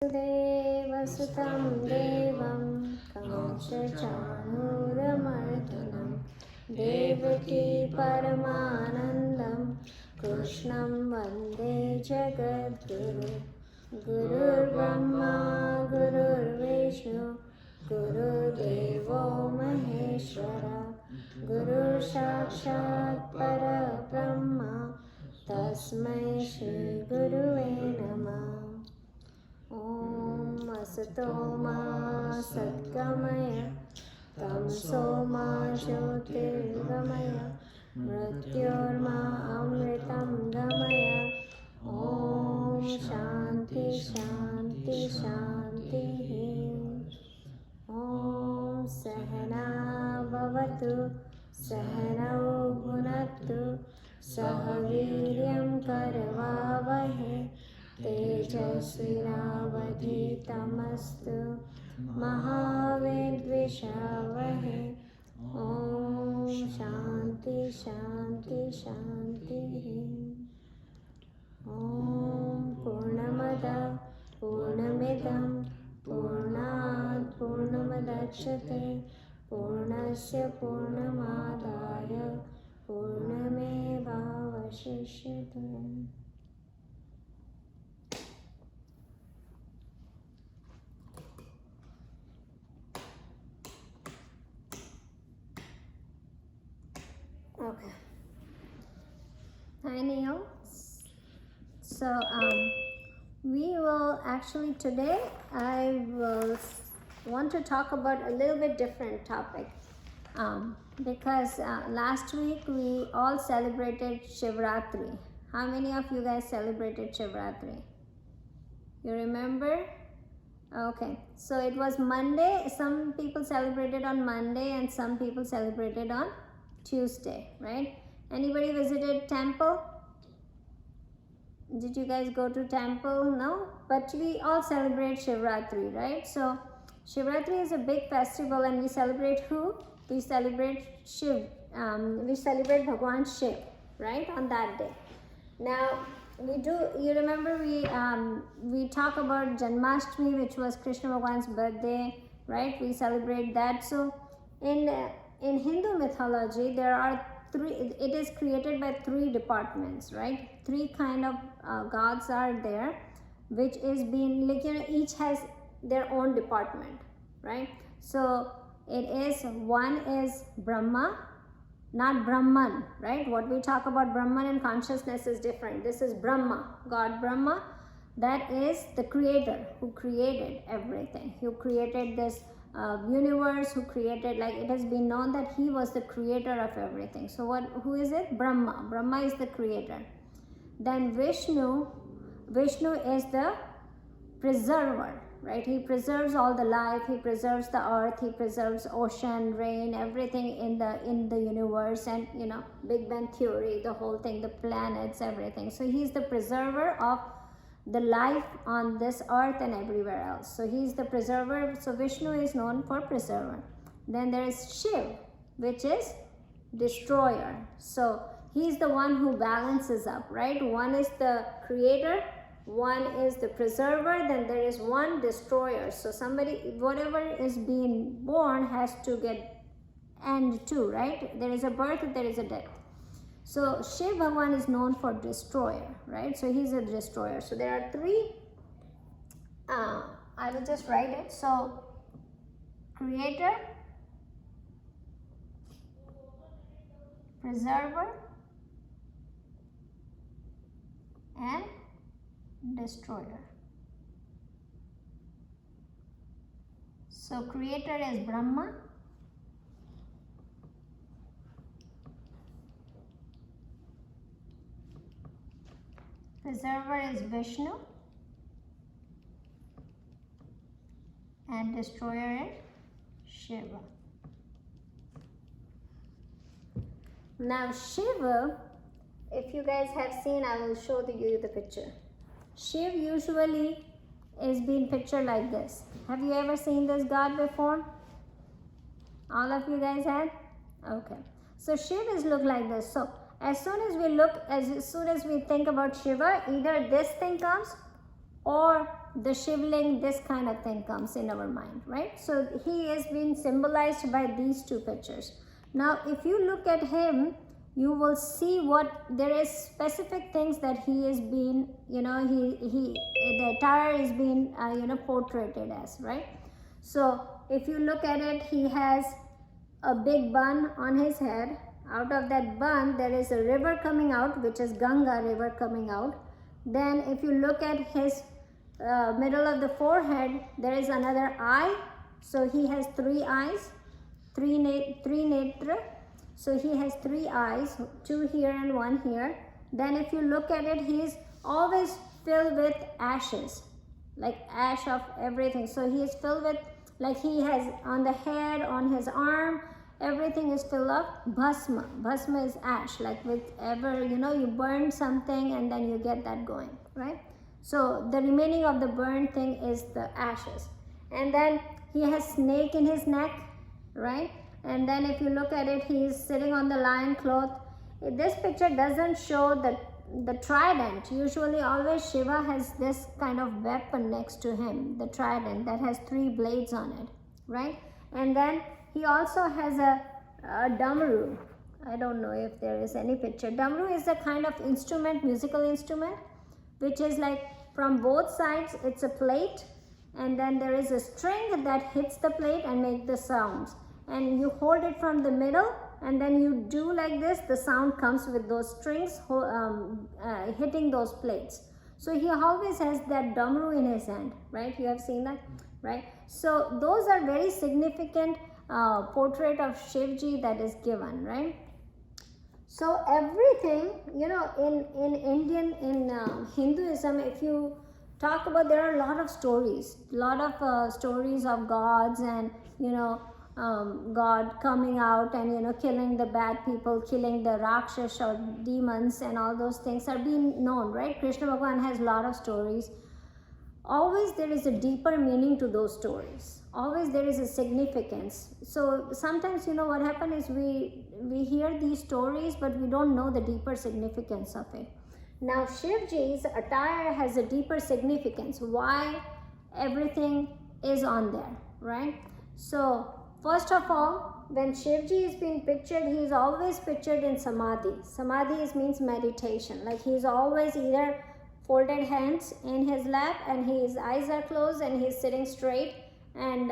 वसुदेवसुतं देवं कंसचाणूरमर्दनं देवकी परमानन्दं कृष्णं वन्दे जगद्गुरुं गुरुर्ब्रह्मा गुरुर्विष्णु गुरुदेवो महेश्वरा गुरुसाक्षात् परब्रह्म तस्मै श्रीगुरुवे नमः। ॐ असतो मा सद्गमय तमसो मा ज्योतिर्गमय मृत्योर्मा अमृतं गमय। ॐ शान्ति शान्ति शान्तिः। ॐ सहना भवतु सहनौ भुनक्तु सह वीर्यं करवावहै तेजस्विनावधीतमस्तु मा विद्विषावहै। ॐ शान्ति शान्ति शान्तिः। ॐ पूर्णमदः पूर्णमिदं पूर्णात् पूर्णमुदच्यते पूर्णस्य पूर्णमादाय पूर्णमेवावशिष्यते। Okay. Hi Neil. So we will actually today I will want to talk about a little bit different topic because last week we all celebrated Shivaratri. How many of you guys celebrated Shivaratri? You remember? Okay, so it was Monday. Some people celebrated on Monday and some people celebrated on Tuesday, right? Anybody visited temple? Did you guys go to temple? No, but we all celebrate Shivaratri, right? So Shivaratri is a big festival and we celebrate who? We celebrate Shiv. We celebrate Bhagwan Shiv, right? On that day. Now we do. You remember we talk about Janmashtami, which was Krishna Bhagwan's birthday, right? We celebrate that. So in Hindu mythology, there are three. It is created by three departments, right? Three kind of gods are there, which is being like each has their own department, right? So it is one is Brahma, not Brahman, right? What we talk about Brahman and consciousness is different. This is Brahma, God Brahma. That is the creator who created everything. Who created this universe, who created, like it has been known that he was the creator of everything. So who is it? Brahma. Brahma is the creator. Then Vishnu is the preserver, right? He preserves all the life, he preserves the earth, he preserves ocean, rain, everything in the universe, and Big Bang theory, the whole thing, the planets, everything. So he's the preserver of the life on this earth and everywhere else. So he's the preserver. So Vishnu is known for preserver. Then there is Shiv, which is destroyer. So he's the one who balances up, right? One is the creator, one is the preserver, then there is one destroyer. So somebody, whatever is being born has to get end too, right? There is a birth, there is a death. So Shiv Bhagwan is known for destroyer, right? So he's a destroyer. So there are three, I will just write it. So creator, preserver, and destroyer. So creator is Brahma, preserver is Vishnu, and destroyer is Shiva. Now Shiva, if you guys have seen, I will show you the picture. Shiv usually is being pictured like this. Have you ever seen this god before? All of you guys had? Okay. So Shiv is look like this. So as soon as we think about Shiva, either this thing comes or the Shivling, this kind of thing comes in our mind, right? So he is being symbolized by these two pictures. Now if you look at him, you will see what there is specific things that he is being, the attire is being portrayed as, right? So if you look at it, he has a big bun on his head. Out of that bun there is a river coming out, which is Ganga river coming out. Then if you look at his middle of the forehead, there is another eye. So he has three eyes, three netra. So he has three eyes, two here and one here. Then if you look at it, he is always filled with ashes, like ash of everything. So he is filled with, like he has on the head, on his arm, everything is filled of bhasma. Bhasma is ash, like whatever, you burn something and then you get that going, right? So the remaining of the burned thing is the ashes. And then he has snake in his neck, right? And then if you look at it, he is sitting on the lion cloth. This picture doesn't show the trident. Usually always Shiva has this kind of weapon next to him, the trident that has three blades on it, right? And then he also has a damru. I don't know if there is any picture. Damru is a kind of instrument, musical instrument, which is like from both sides it's a plate, and then there is a string that hits the plate and make the sounds. And you hold it from the middle and then you do like this, the sound comes with those strings hitting those plates. So he always has that damru in his hand, right? You have seen that, right? So those are very significant portrait of Shivji that is given, right? So everything, in Indian, in Hinduism, if you talk about, there are a lot of stories, stories of gods and, God coming out and killing the bad people, killing the Rakshas or demons, and all those things are being known, right? Krishna Bhagavan has a lot of stories. Always there is a deeper meaning to those stories. Always there is a significance. So sometimes what happens is we hear these stories but we don't know the deeper significance of it. Now Shivji's attire has a deeper significance. Why everything is on there, right? So first of all, when Shivji is being pictured, he is always pictured in samadhi. Samadhi means meditation. Like he is always either folded hands in his lap and his eyes are closed and he is sitting straight and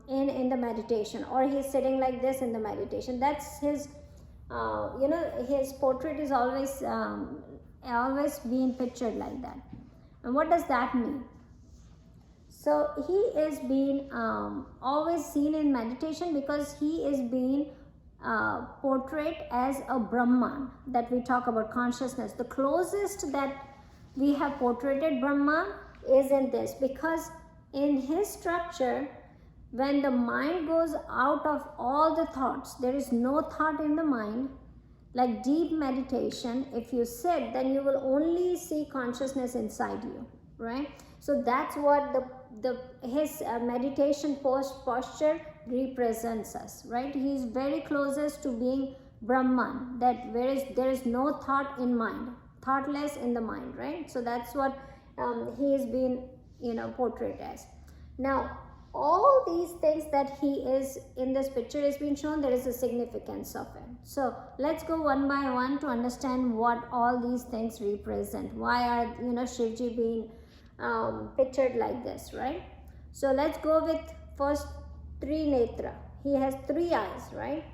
in the meditation, or he is sitting like this in the meditation. That's his, his portrait is always being pictured like that. And what does that mean? So he is being always seen in meditation because he is being portrayed as a Brahman, that we talk about consciousness. The closest that we have portrayed Brahman is in this, because in his structure, when the mind goes out of all the thoughts, there is no thought in the mind, like deep meditation, if you sit, then you will only see consciousness inside you, right? So that's what his meditation posture represents us, right? He is very closest to being Brahman, that there is no thought in mind, thoughtless in the mind, right? So that's what he is being portrayed as. Now all these things that he is in this picture is being shown, there is a significance of it. So let's go one by one to understand what all these things represent. Why are Shivji being pictured like this, right? So let's go with first three netra. He has three eyes, right?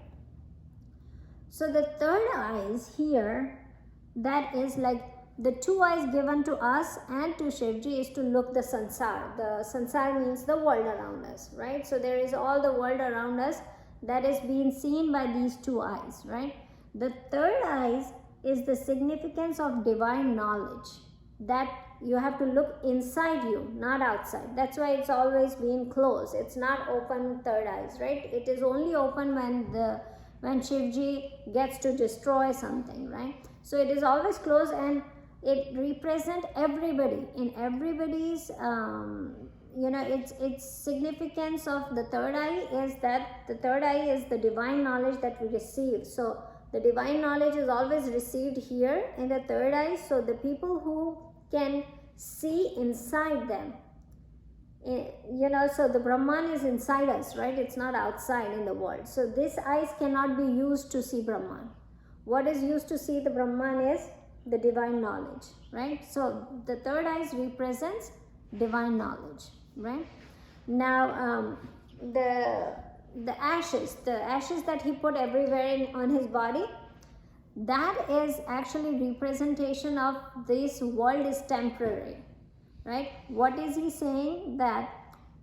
So the third eye is here, that is like the two eyes given to us and to Shivji is to look the sansar. The sansar means the world around us, right? So there is all the world around us that is being seen by these two eyes, right? The third eyes is the significance of divine knowledge, that you have to look inside you, not outside. That's why it's always being closed. It's not open third eyes, right? It is only open when Shivji gets to destroy something, right? So it is always closed, and it represents everybody. In everybody's its significance of the third eye is that the third eye is the divine knowledge that we receive. So the divine knowledge is always received here in the third eye. So the people who can see inside them, so the Brahman is inside us, right? It's not outside in the world. So this eyes cannot be used to see Brahman. What is used to see the Brahman is the divine knowledge, right? So the third eyes represents divine knowledge, right? Now the ashes that he put everywhere on his body, that is actually representation of this world is temporary, right? What is he saying? That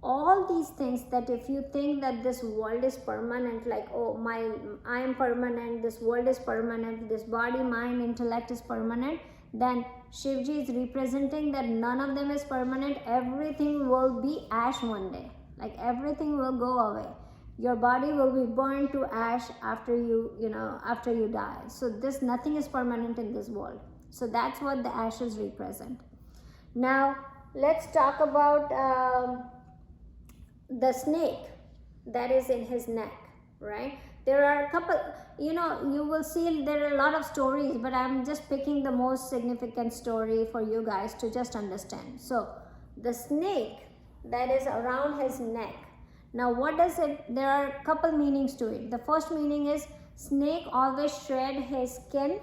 all these things, that if you think that this world is permanent, like, oh, I am permanent, this world is permanent, this body, mind, intellect is permanent, then Shivji is representing that none of them is permanent. Everything will be ash one day, like everything will go away. Your body will be burned to ash after you die. So nothing is permanent in this world. So that's what the ashes represent. Now let's talk about the snake that is in his neck, right? There are a couple, you will see there are a lot of stories, but I'm just picking the most significant story for you guys to just understand. So the snake that is around his neck, now what does it, there are a couple meanings to it. The first meaning is snake always shred his skin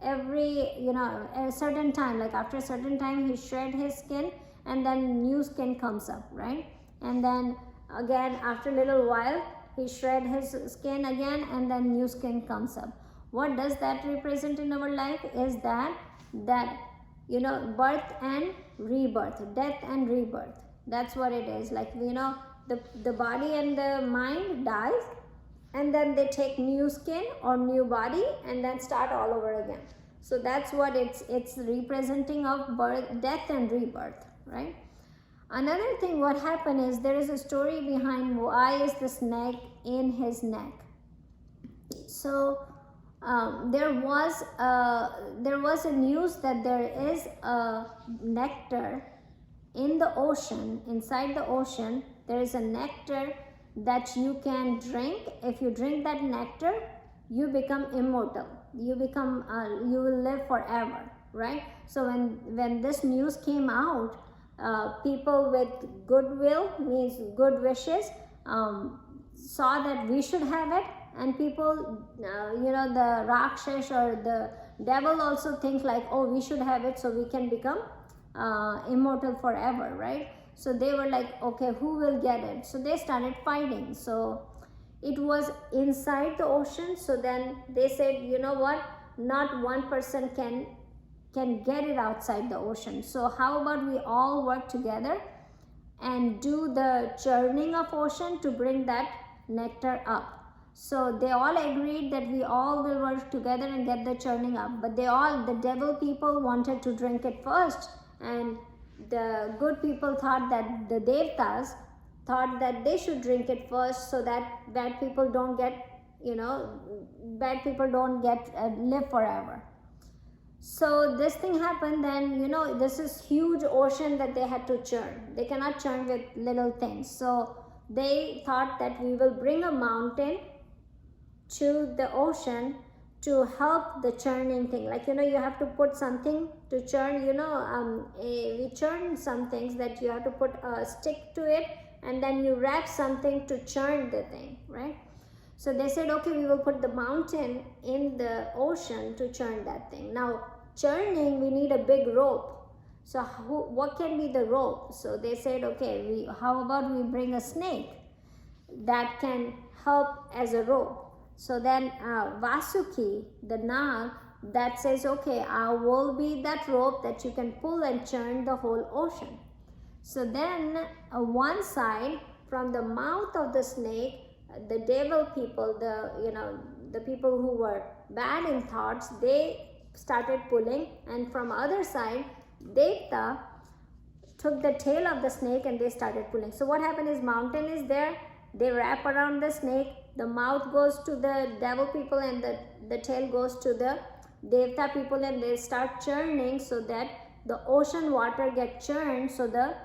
every, a certain time, like after a certain time he shred his skin and then new skin comes up, right? And then again after a little while he shred his skin again and then new skin comes up. What does that represent in our life is that birth and rebirth, death and rebirth. That's what it is. Like, the body and the mind dies and then they take new skin or new body and then start all over again. So that's what it's representing of birth, death and rebirth, right? Another thing what happened is there is a story behind why is the snake in his neck. So there was a news that there is a nectar in the ocean, inside the ocean. There is a nectar that you can drink. If you drink that nectar, you become immortal. You will live forever, right? So when this news came out, people with goodwill, means good wishes, saw that we should have it, and people, the Rakshas or the devil also think like, oh, we should have it so we can become immortal forever, right? So they were like, okay, who will get it? So they started fighting. So it was inside the ocean. So then they said, you know what, not one person can get it outside the ocean. So how about we all work together and do the churning of ocean to bring that nectar up. So they all agreed that we all will work together and get the churning up. But the devil people wanted to drink it first, and the good people thought that the devtas thought that they should drink it first, so that bad people don't get live forever. So this thing happened. Then this is huge ocean that they had to churn. They cannot churn with little things. So they thought that we will bring a mountain to the ocean to help the churning thing. Like, you have to put something to churn. We churn some things that you have to put a stick to it, and then you wrap something to churn the thing, right? So they said, okay, we will put the mountain in the ocean to churn that thing. Now, churning, we need a big rope. So what can be the rope? So they said, okay, how about we bring a snake that can help as a rope? So then Vasuki, the Nag, that says, okay, I will be that rope that you can pull and churn the whole ocean. So then one side, from the mouth of the snake, the devil people, the people who were bad in thoughts, they started pulling, and from other side, Devta took the tail of the snake and they started pulling. So what happened is, mountain is there, they wrap around the snake, the mouth goes to the devil people and the tail goes to the Devta people, and they start churning so that the ocean water gets churned so the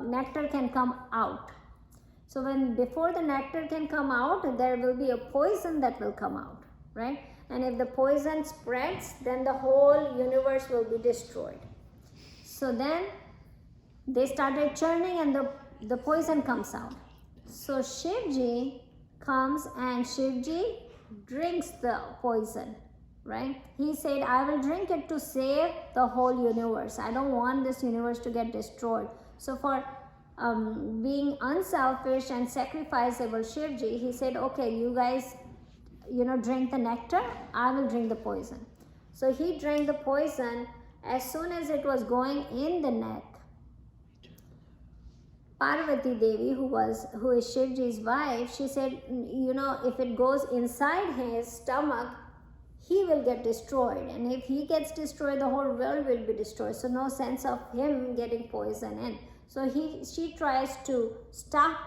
nectar can come out. So before the nectar can come out, there will be a poison that will come out, right? And if the poison spreads, then the whole universe will be destroyed. So then they started churning, and the poison comes out. So Shivji comes and Shivji drinks the poison, right? He said, I will drink it to save the whole universe. I don't want this universe to get destroyed. So for being unselfish and sacrificable Shivji, he said, okay, you guys, drink the nectar, I will drink the poison. So he drank the poison. As soon as it was going in the neck, Parvati Devi, who is Shivji's wife, she said, if it goes inside his stomach, he will get destroyed. And if he gets destroyed, the whole world will be destroyed. So no sense of him getting poison in. So she tries to stop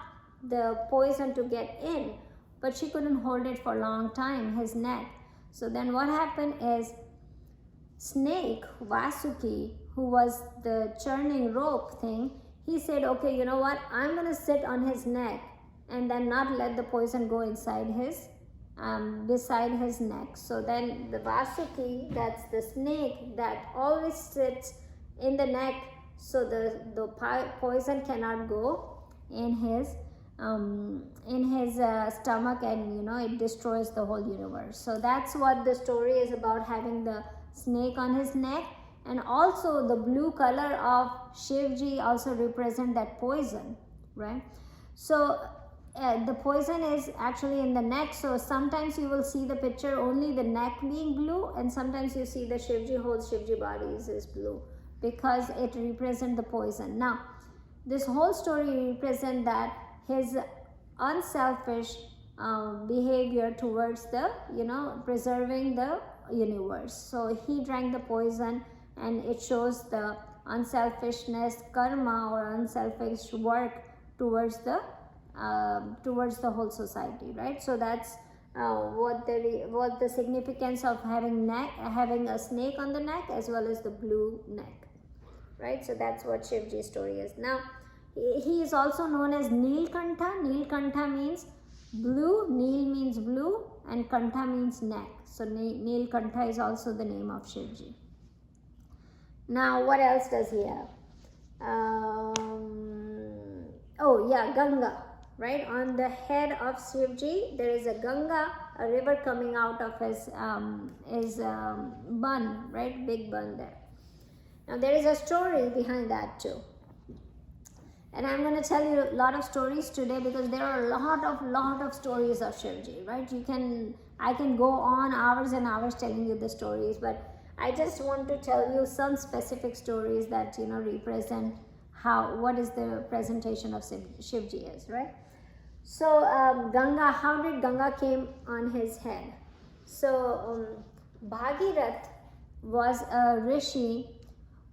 the poison to get in, but she couldn't hold it for a long time, his neck. So then what happened is, snake, Vasuki, who was the churning rope thing, he said, okay, you know what, I'm going to sit on his neck and then not let the poison go inside his, beside his neck. So then the Vasuki, that's the snake that always sits in the neck, so the poison cannot go in his stomach, and it destroys the whole universe. So that's what the story is about, having the snake on his neck. And also the blue color of Shivji also represent that poison, right? So the poison is actually in the neck. So sometimes you will see the picture only the neck being blue, and sometimes you see the Shivji, whole Shivji body is blue, because it represents the poison. Now this whole story represents that his unselfish behavior towards the preserving the universe. So he drank the poison, and it shows the unselfishness, karma, or unselfish work towards the whole society, right? So that's what the significance of having a snake on the neck as well as the blue neck, right? So that's what Shivji's story is. Now he is also known as Neelkantha. Neelkantha means blue, Neel means blue, and Kantha means neck. So Neelkantha is also the name of Shivji. Now what else does he have? Ganga, right? On the head of Shivji there is a Ganga, a river coming out of his bun, right? Big bun there. Now there is a story behind that too. And I'm going to tell you a lot of stories today, because there are a lot of stories of Shivji, right? I can go on hours and hours telling you the stories, but I just want to tell you some specific stories that represent what is the presentation of Shivji is, right? So Ganga, how did Ganga came on his head? So Bhagirath was a rishi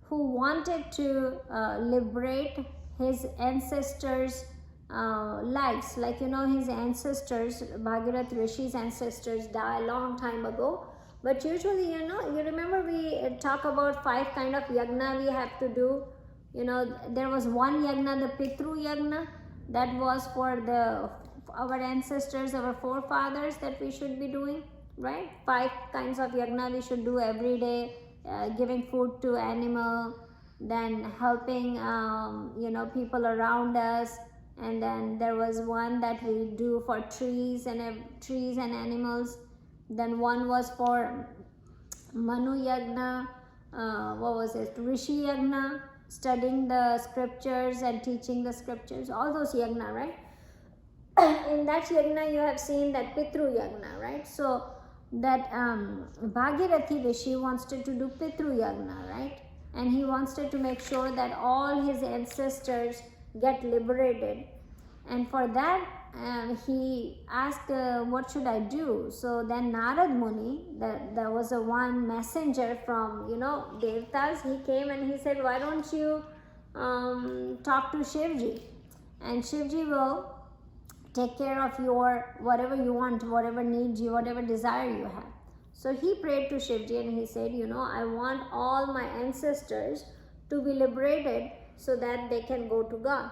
who wanted to liberate his ancestors' lives. Like his ancestors, Bhagirath Rishi's ancestors, died a long time ago. But usually, you remember we talk about 5 kind of yagna we have to do. There was one yagna, the Pitru yagna, that was for our ancestors, our forefathers, that we should be doing, right? 5 kinds of yagna we should do every day, giving food to animal, then helping people around us. And then there was one that we do for trees and animals. Then one was for Manu Yagna, Rishi Yagna, studying the scriptures and teaching the scriptures, all those Yagna, right? In that Yagna you have seen that Pitru Yagna, right? So that Bhagirathi Rishi wanted to do Pitru Yagna, right? And he wanted to make sure that all his ancestors get liberated. And for that, he asked, what should I do? So then Narad Muni, there was a one messenger from, Devtas, he came and he said, why don't you talk to Shivji? And Shivji will take care of your, whatever you want, whatever needs you, whatever desire you have. So he prayed to Shivji and he said, I want all my ancestors to be liberated so that they can go to God.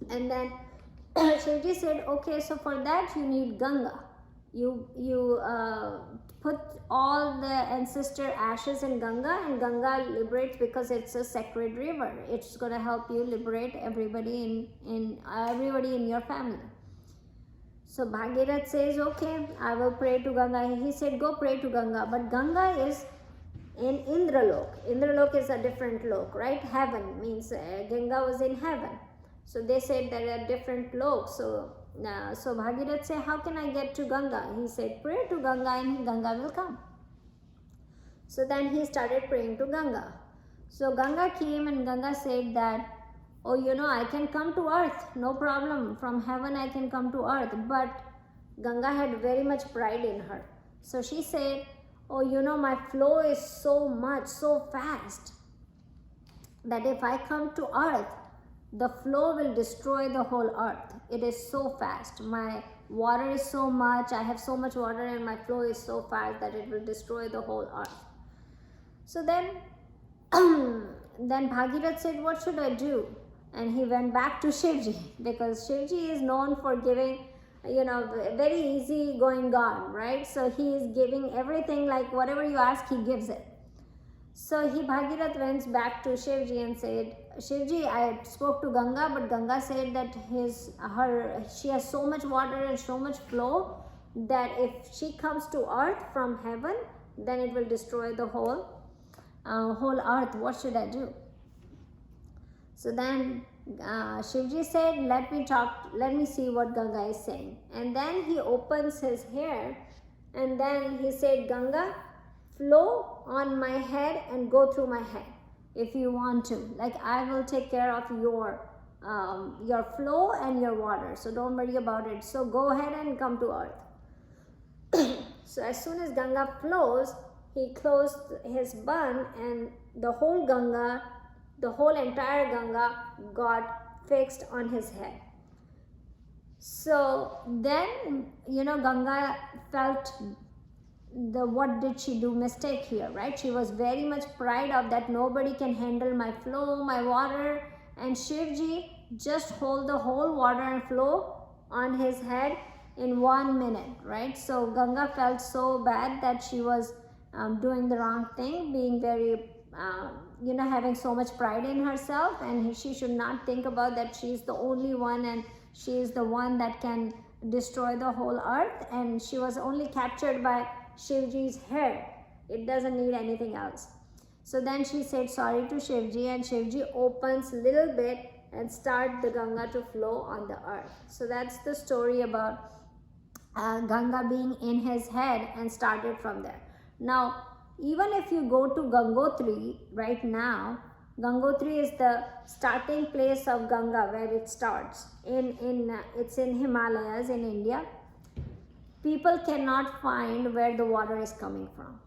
And then Shivji said, okay, so for that you need Ganga. you put all the ancestor ashes in Ganga, and Ganga liberates because it's a sacred river. It's going to help you liberate everybody in everybody in your family. So Bhagirath says, okay, I will pray to Ganga. He said, go pray to Ganga. But Ganga is in Indralok. Indralok is a different lok, right? Heaven means Ganga was in heaven. So they said there are different loks. So Bhagirath said, how can I get to Ganga? He said, pray to Ganga and Ganga will come. So then he started praying to Ganga. So Ganga came and Ganga said that, oh, I can come to earth, no problem. From heaven I can come to earth. But Ganga had very much pride in her. So she said, oh, my flow is so fast that if I come to earth, the flow will destroy the whole earth. It is so fast. My water is so much, I have so much water and my flow is so fast that it will destroy the whole earth. So then Bhagirath said, what should I do? And he went back to Shivji, because Shivji is known for giving, very easy going God, right? So he is giving everything, like whatever you ask, he gives it. So Bhagirath went back to Shivji and said, Shivji, I spoke to Ganga, but Ganga said that she has so much water and so much flow that if she comes to earth from heaven, then it will destroy the whole earth. What should I do? So then Shivji said, let me see what Ganga is saying. And then he opens his hair and then he said, Ganga, flow on my head and go through my head if you want to. Like, I will take care of your flow and your water. So don't worry about it. So go ahead and come to earth. So as soon as Ganga flows, he closed his bun and the whole entire Ganga got fixed on his head. So then, Ganga felt what did she do mistake here, right? She was very much pride of that nobody can handle my flow, my water, and Shivji just hold the whole water and flow on his head in 1 minute, right? So Ganga felt so bad that she was doing the wrong thing, being very having so much pride in herself, and she should not think about that she's the only one and she is the one that can destroy the whole earth, and she was only captured by Shivji's hair. It doesn't need anything else. So then she said sorry to Shivji, and Shivji opens little bit and start the Ganga to flow on the earth. So that's the story about Ganga being in his head and started from there. Now, even if you go to Gangotri right now, Gangotri is the starting place of Ganga, where it starts. It's in Himalayas in India. People cannot find where the water is coming from.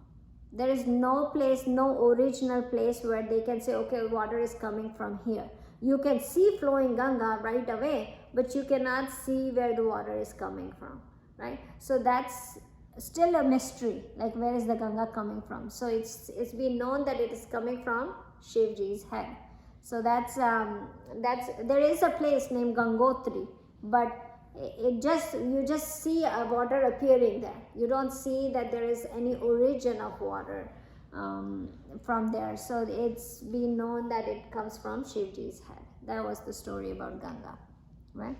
There is no place, no original place where they can say, okay, water is coming from here. You can see flowing Ganga right away, but you cannot see where the water is coming from, right? So that's still a mystery, like where is the Ganga coming from? So it's been known that it is coming from Shivji's head. So there is a place named Gangotri, but you just see water appearing there. You don't see that there is any origin of water from there. So it's been known that it comes from Shivji's head. That was the story about Ganga, right?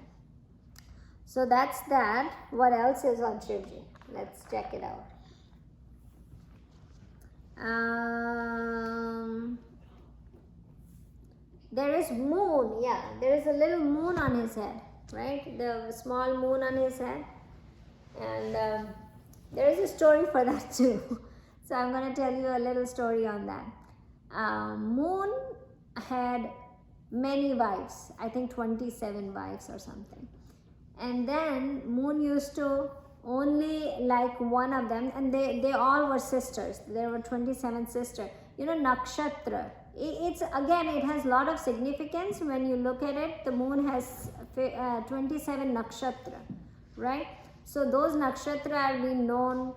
So that's that. What else is on Shivji? Let's check it out. There is moon. Yeah, there is a little moon on his head, right? The small moon on his head. And there is a story for that too. So I'm going to tell you a little story on that. Moon had many wives. I think 27 wives or something. And then Moon used to only like one of them, and they all were sisters. There were 27 sisters. Nakshatra. It has a lot of significance when you look at it. The moon has 27 nakshatra, right? So those nakshatra are being known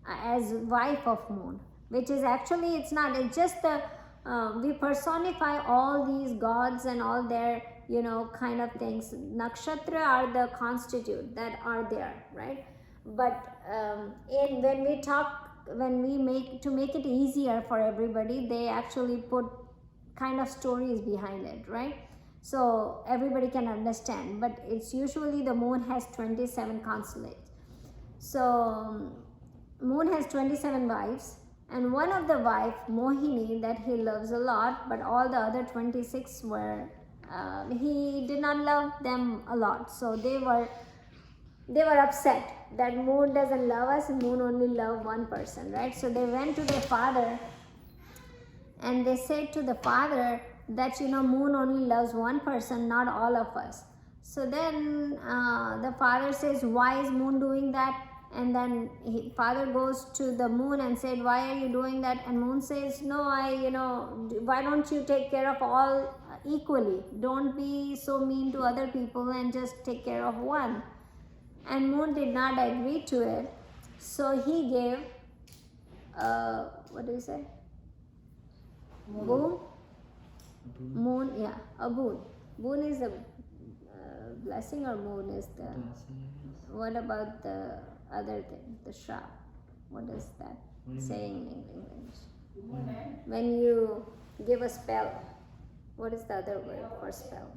as wife of moon, which is actually, it's not, it's just we personify all these gods and all their, kind of things. Nakshatra are the constitute that are there, right? But when we make it easier for everybody, they actually put kind of stories behind it, right? So everybody can understand. But it's usually the moon has 27 constellations. So moon has 27 wives, and one of the wife, Mohini, that he loves a lot, but all the other 26 were he did not love them a lot. So they were upset that moon doesn't love us, moon only love one person, right? So they went to their father and they said to the father that, moon only loves one person, not all of us. So then the father says, why is moon doing that? And then father goes to the moon and said, why are you doing that? And moon says, no, why don't you take care of all equally? Don't be so mean to other people and just take care of one. And moon did not agree to it. So he gave, what do you say? Boon? Moon, yeah, a boon. Boon is a blessing, or moon is the... What about the other thing, the shrap? What is that saying in English? When you give a spell, what is the other word for spell?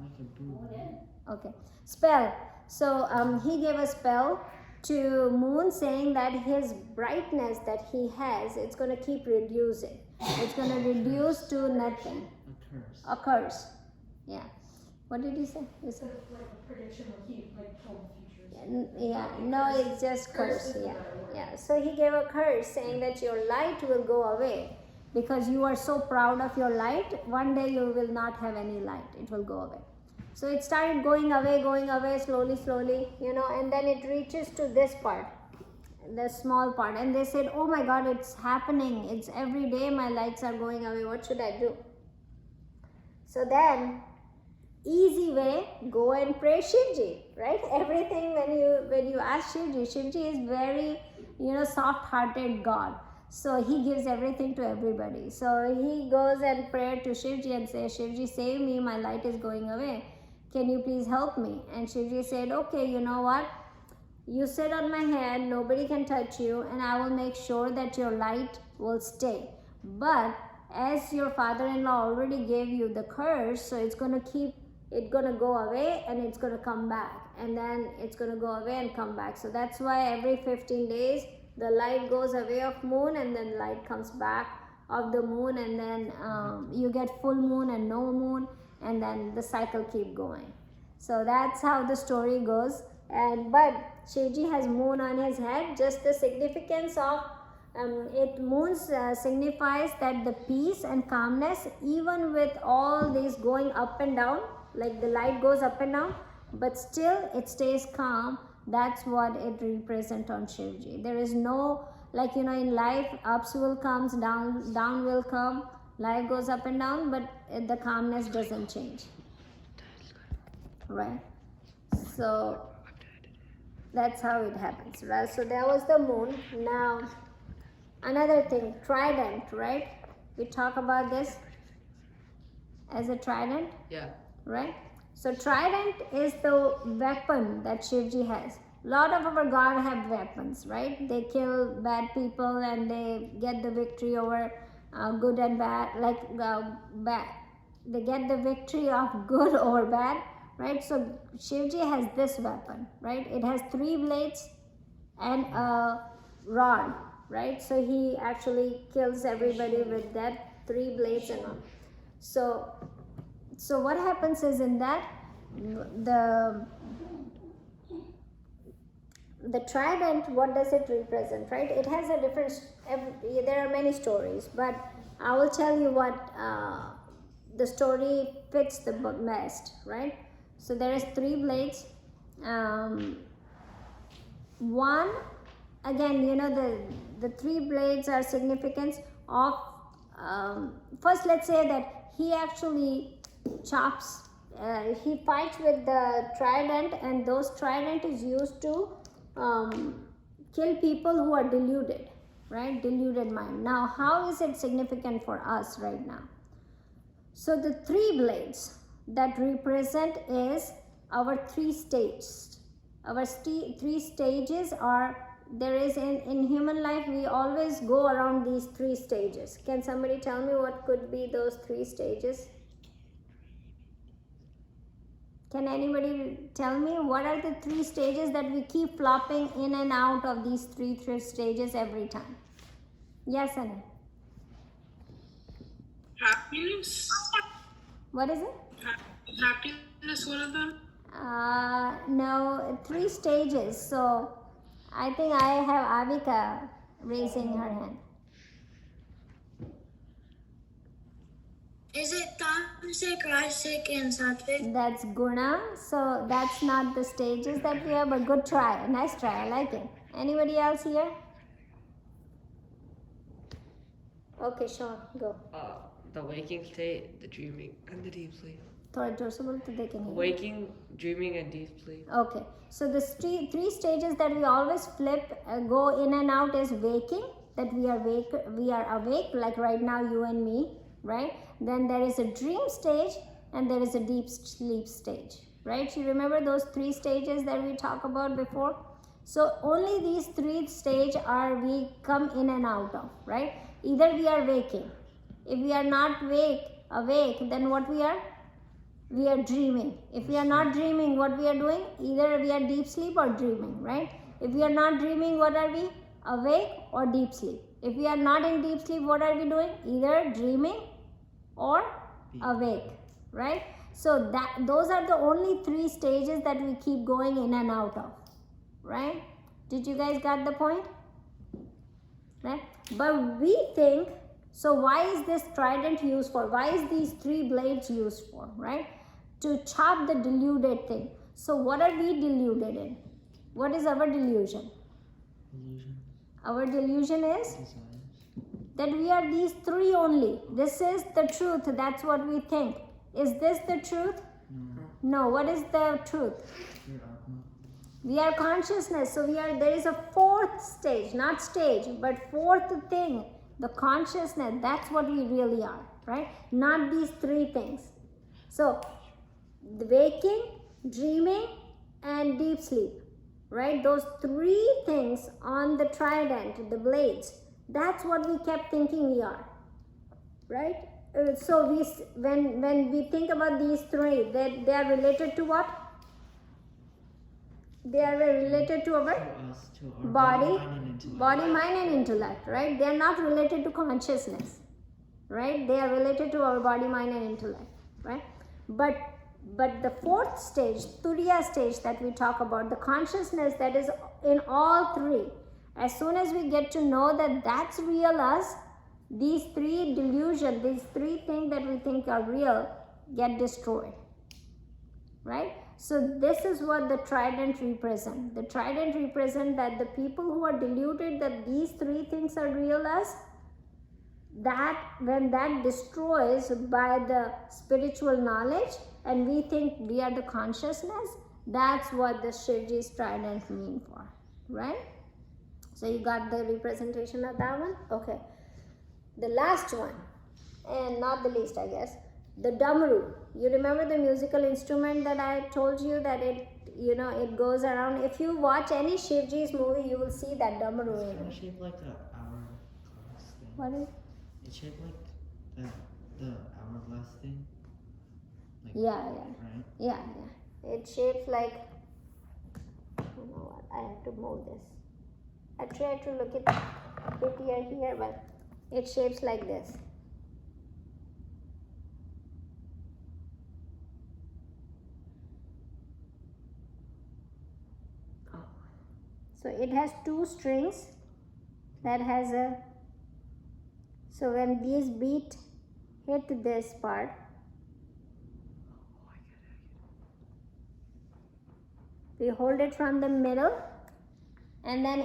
Okay, spell. So he gave a spell to moon, saying that his brightness that he has, it's going to keep reducing. It's going to reduce to nothing. A curse. Yeah. What did you say? You said like a prediction will keep like told futures. Yeah, no, it's just curse. Yeah. So he gave a curse saying that your light will go away because you are so proud of your light. One day you will not have any light. It will go away. So it started going away slowly, and then it reaches to this part, the small part. And they said, oh my God, it's happening. It's every day my lights are going away. What should I do? So then, easy way, go and pray Shivji, right? Everything when you ask Shivji is very, soft-hearted God. So he gives everything to everybody. So he goes and prayed to Shivji and says, Shivji, save me, my light is going away. Can you please help me? And Shivji said, okay, you know what? You sit on my head, nobody can touch you, and I will make sure that your light will stay. But as your father-in-law already gave you the curse, so it's going to go away and it's going to come back. And then it's going to go away and come back. So that's why every 15 days, the light goes away of moon and then light comes back of the moon, and then you get full moon and no moon, and then the cycle keep going. So that's how the story goes. But Shivji has moon on his head. Just the significance of moon signifies that the peace and calmness, even with all this going up and down, like the light goes up and down, but still it stays calm. That's what it represents on Shivji. There is no, in life, ups will come, down will come, life goes up and down, but the calmness doesn't change, right? So that's how it happens, right? So that was the moon. Now another thing, trident, right? We talk about this as a trident. Yeah. Right? So trident is the weapon that Shivji has. A lot of our gods have weapons, right? They kill bad people and they get the victory over good and bad, bad. They get the victory of good over bad, right? So Shivji has this weapon, right? It has 3 blades and a rod, right? So he actually kills everybody with that 3 blades and all. So what happens is, in that, the trident, what does it represent, right? It has a different, there are many stories, but I will tell you what the story fits the best, right? So there is 3 blades. One, again, the 3 blades are significance of, first let's say that he actually chops, he fights with the trident, and those trident is used to kill people who are deluded, right? Deluded mind. Now, how is it significant for us right now? So the 3 blades that represent is our 3 stages. Our 3 stages are there is in human life, we always go around these 3 stages. Can somebody tell me what could be those 3 stages? Can anybody tell me what are the 3 stages that we keep flopping in and out of these three stages every time? Yes, Anna. Happiness. What is it? Happiness, one of them. No, 3 stages. So I think I have Avika raising her hand. Is it tamasic, rajasic, and sattvic? That's guna. So that's not the stages that we have, but good try. Nice try. I like it. Anybody else here? Okay, sure. Go. The waking state, the dreaming, and the deep sleep. थोड़ा जोर से बोलो तो they can hear. Waking, dreaming, and deep sleep. Okay. So the 3 stages that we always flip, go in and out is waking, that we are awake, like right now you and me, right? Then there is a dream stage and there is a deep sleep stage, right? You remember those 3 stages that we talked about before? So only these 3 stages are we come in and out of, right? Either we are waking. If we are not awake, then what we are? We are dreaming. If we are not dreaming, what we are doing? Either we are deep sleep or dreaming, right? If we are not dreaming, what are we? Awake or deep sleep. If we are not in deep sleep, what are we doing? Either dreaming or awake, right? So those are the only 3 stages that we keep going in and out of, right? Did you guys get the point? Right? But we think, so why is this trident used for? Why is these 3 blades used for, right? To chop the deluded thing. So what are we deluded in? What is our delusion? Illusion. Our delusion is Desires. that we are these 3 only. This is the truth. That's what we think. Is this the truth? No. No. What is the truth? Your Atma. We are consciousness. So there is a 4th stage, not stage, but 4th thing, the consciousness. That's what we really are, right? Not these 3 things. So the waking, dreaming, and deep sleep, right? Those 3 things on the trident, the blades, that's what we kept thinking we are, right? So when we think about these 3, they are related to what? They are related to our To our body, mind, and intellect. body, mind, and intellect, right? They are not related to consciousness, right? They are related to our body, mind, and intellect, right? But the 4th stage, Turiya stage that we talk about, the consciousness that is in all 3, as soon as we get to know that that's real us, these 3 delusions, these 3 things that we think are real get destroyed, right? So this is what the trident represents. The trident represents that the people who are deluded that these 3 things are real us, that when that destroys by the spiritual knowledge and we think we are the consciousness, that's what the Shivji's trident mean for, right? So you got the representation of that one? Okay. The last one, and not the least I guess, the damaru. You remember the musical instrument that I told you that it goes around. If you watch any Shivji's movie, you will see that damaru in It's it. shaped like the hourglass thing. What is? It's shaped like the hourglass thing. Like, Yeah. Right? Yeah. It's shaped like, you know what, I have to move this. I tried to look it prettier here, but it shapes like this. So it has 2 strings that has a, so when these beat hit this part, we hold it from the middle, and then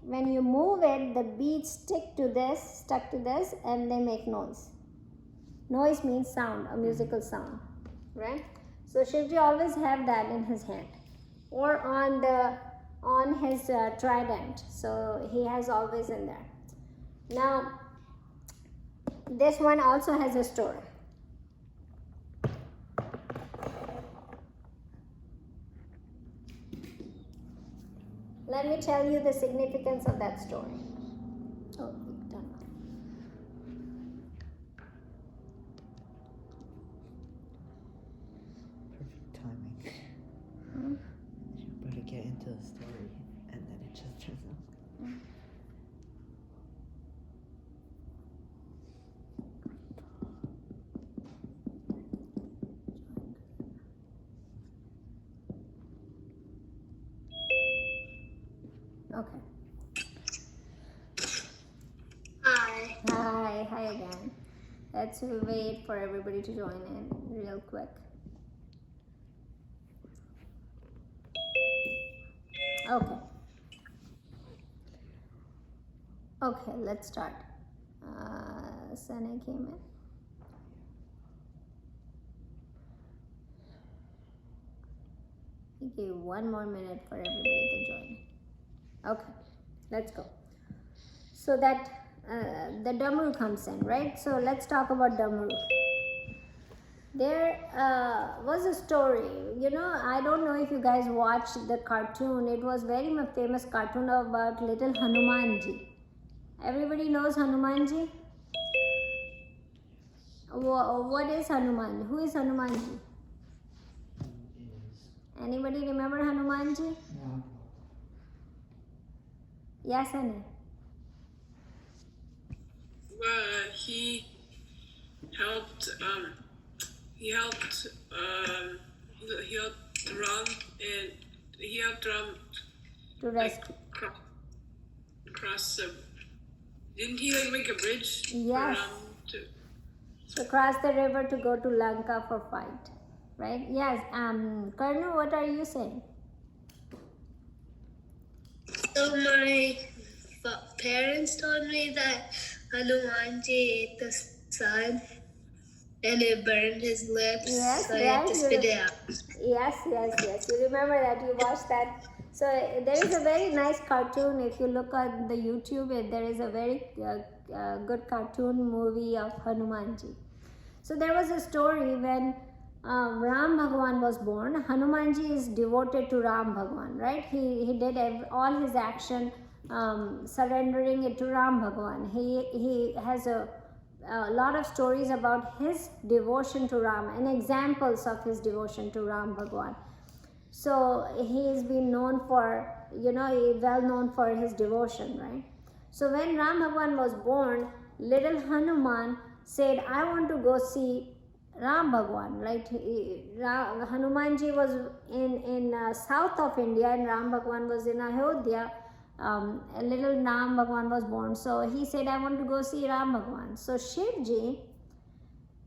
when you move it, the beats stuck to this, and they make noise. Noise means sound, a musical sound, right? So Shivji always have that in his hand, or on his trident. So he has always in there. Now, this one also has a story. Let me tell you the significance of that story. Oh, done. Perfect timing. Hmm? You're about to get into the story, and then it just turns out. Okay. Hi. Hi again. Let's wait for everybody to join in real quick. Okay. Okay, let's start. Sunny came in. We give 1 more minute for everybody to join in. Okay, let's go. So that the Damru comes in, right? So let's talk about Damru. There was a story, I don't know if you guys watched the cartoon. It was very much famous cartoon about little Hanumanji. Everybody knows Hanumanji? What is Hanuman? Who is Hanumanji? Anybody remember Hanumanji? Yes, Anne. He helped. He helped. He helped Ram, and he helped Ram To rescue. cross the. Didn't he like make a bridge? Yes. For Ram to. To cross the river to go to Lanka for fight, right? Yes. Karnu, what are you saying? So my parents told me that Hanumanji ate the sun and it burned his lips, Yes, so he had to right. spit it out. Yes. You remember that. You watched that. So there is a very nice cartoon. If you look at the YouTube, there is a very good cartoon movie of Hanumanji. So there was a story when Ram Bhagwan was born. Hanumanji is devoted to Ram Bhagwan, right? He did all his action surrendering it to Ram Bhagwan. He has a lot of stories about his devotion to Ram and examples of his devotion to Ram Bhagwan. So he has been known for, well known for his devotion, right? So when Ram Bhagwan was born, little Hanuman said, I want to go see Ram Bhagwan, right? Hanumanji was in south of India and Ram Bhagwan was in Ayodhya. A little Ram Bhagwan was born. So he said, I want to go see Ram Bhagwan. So Shivji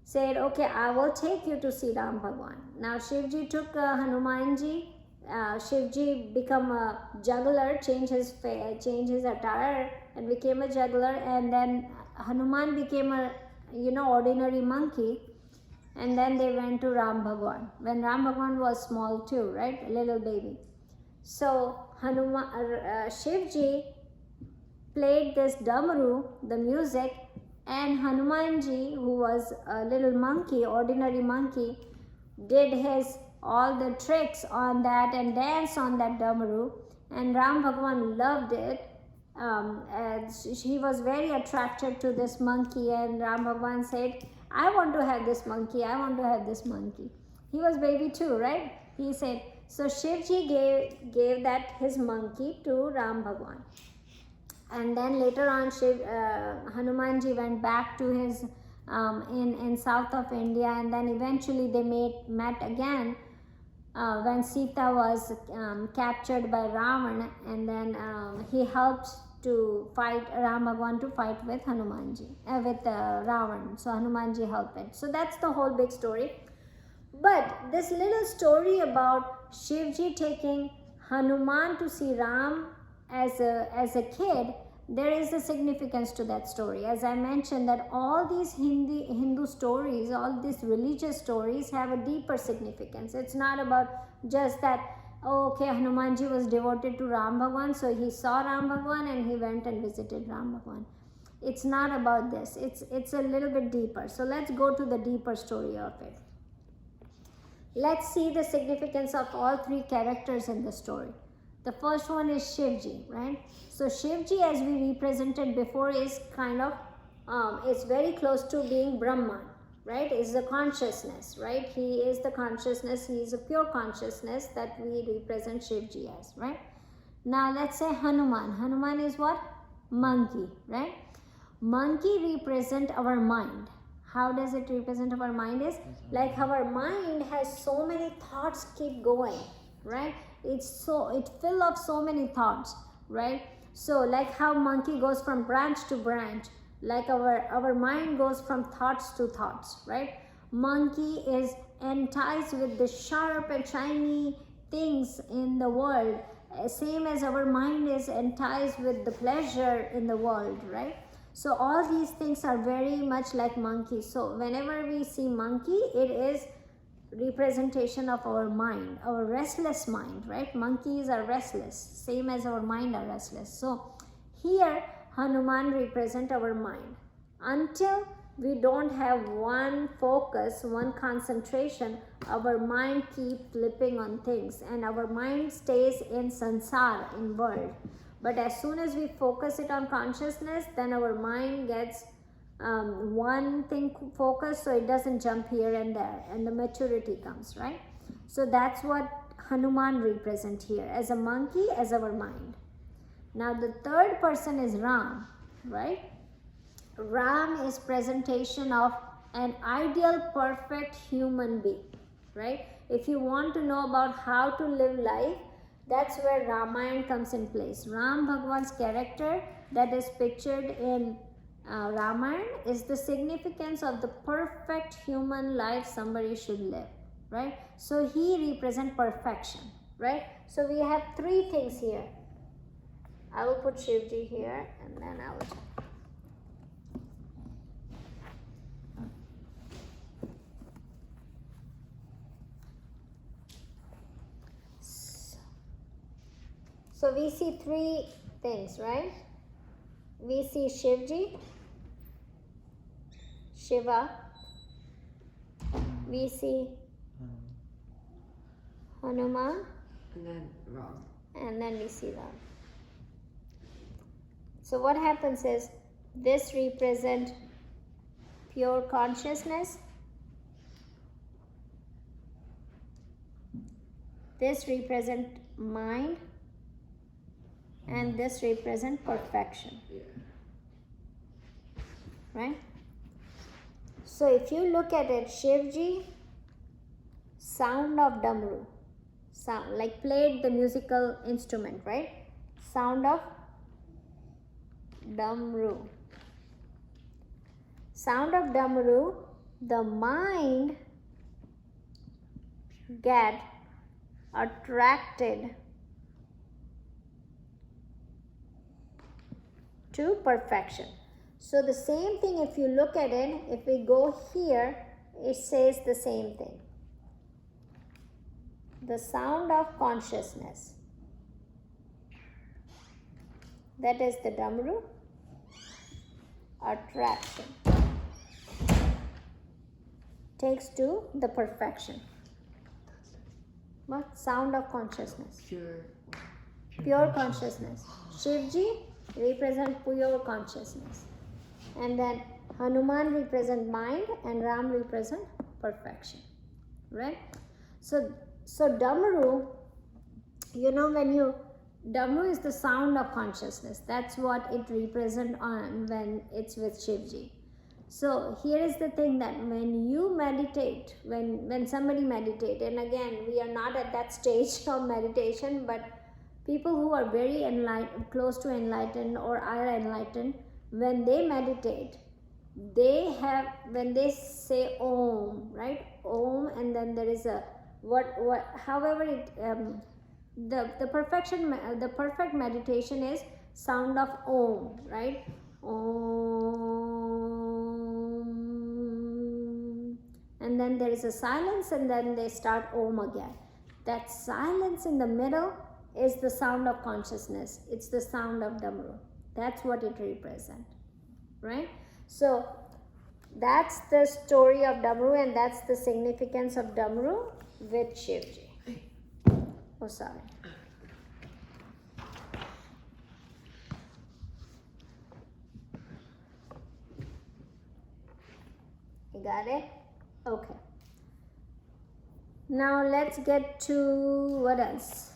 said, okay, I will take you to see Ram Bhagwan. Now Shivji took Hanumanji. Shivji became a juggler, changed his attire and became a juggler. And then Hanuman became a ordinary monkey. And then they went to Ram Bhagwan when Ram Bhagwan was small too, right? A little baby. So Shivji played this Damru, the music, and Hanumanji, who was a little monkey, ordinary monkey, did all the tricks on that and danced on that Damru, and Ram Bhagwan loved it. And he was very attracted to this monkey, and Ram Bhagwan said, I want to have this monkey, I want to have this monkey. He was baby too, right? He said, so Shivji gave that his monkey to Ram Bhagwan. And then later on, Hanumanji went back to his in south of India, and then eventually they met again when Sita was captured by Ravan, and then he helped to fight Ram Bhagwan to fight with Hanumanji with Ravan. So Hanumanji helped it. So that's the whole big story. But this little story about Shivji taking Hanuman to see Ram as a kid, there is a significance to that story. As I mentioned, that all these Hindu stories, all these religious stories have a deeper significance. It's not about just that, okay, Hanumanji was devoted to Ram Bhagwan, so he saw Ram Bhagwan and he went and visited Ram Bhagwan. It's not about this. It's a little bit deeper. So let's go to the deeper story of it. Let's see the significance of all three characters in the story. The first one is Shivji, right? So Shivji, as we represented before, is kind of, it's very close to being Brahman, right? Is the consciousness, right? He is the consciousness, he is a pure consciousness that we represent Shivji as, right? Now let's say Hanuman. Hanuman is what? Monkey, right? Monkey represent our mind. How does it represent our mind? Is like our mind has so many thoughts keep going, right? It's full of so many thoughts, right? So like how monkey goes from branch to branch, like our mind goes from thoughts to thoughts, right? Monkey is enticed with the sharp and shiny things in the world, same as our mind is enticed with the pleasure in the world, right? So all these things are very much like monkey. So whenever we see monkey, it is representation of our mind, our restless mind, right? Monkeys are restless, same as our mind are restless. So here Hanuman represent our mind. Until we don't have one focus, one concentration, our mind keep flipping on things and our mind stays in sansar, in world. But as soon as we focus it on consciousness, then our mind gets one thing focused, so it doesn't jump here and there, and the maturity comes, right? So that's what Hanuman represent here, as a monkey, as our mind. Now the third person is Ram, right? Ram is presentation of an ideal perfect human being, right? If you want to know about how to live life, that's where Ramayana comes in place. Ram Bhagwan's character that is pictured in Ramayana is the significance of the perfect human life somebody should live, right? So he represents perfection, right? So we have three things here. I will put Shivji here and then I will. So we see three things, right? We see Shivji, Shiva, we see Hanuman, And then Ram. and then we see Ram. So what happens is, this represents pure consciousness, this represents mind, and this represents perfection, right? So if you look at it, Shivji, sound of Damru, sound like played the musical instrument, right? Sound of Damru. Sound of Damru, the mind get attracted to perfection. So the same thing, if you look at it, if we go here, it says the same thing. The sound of consciousness, that is the Damru, attraction, takes to the perfection. What? Sound of consciousness. Pure consciousness. Shivji represent pure consciousness. And then Hanuman represent mind and Ram represent perfection. Right? So Damru, Damru is the sound of consciousness. That's what it represents on when it's with Shivji. So here is the thing, that when you meditate, when somebody meditate, and again, we are not at that stage of meditation, but people who are very enlightened, close to enlightened or are enlightened, when they meditate, when they say Om, right? Om, and then there is a however it the perfect meditation is sound of Om, right? Om, and then there is a silence, and then they start Om again. That silence in the middle is the sound of consciousness. It's the sound of Damru. That's what it represents, right? So that's the story of Damru, and that's the significance of Damru with Shivji. Oh, sorry. got it? Okay. Now let's get to what else?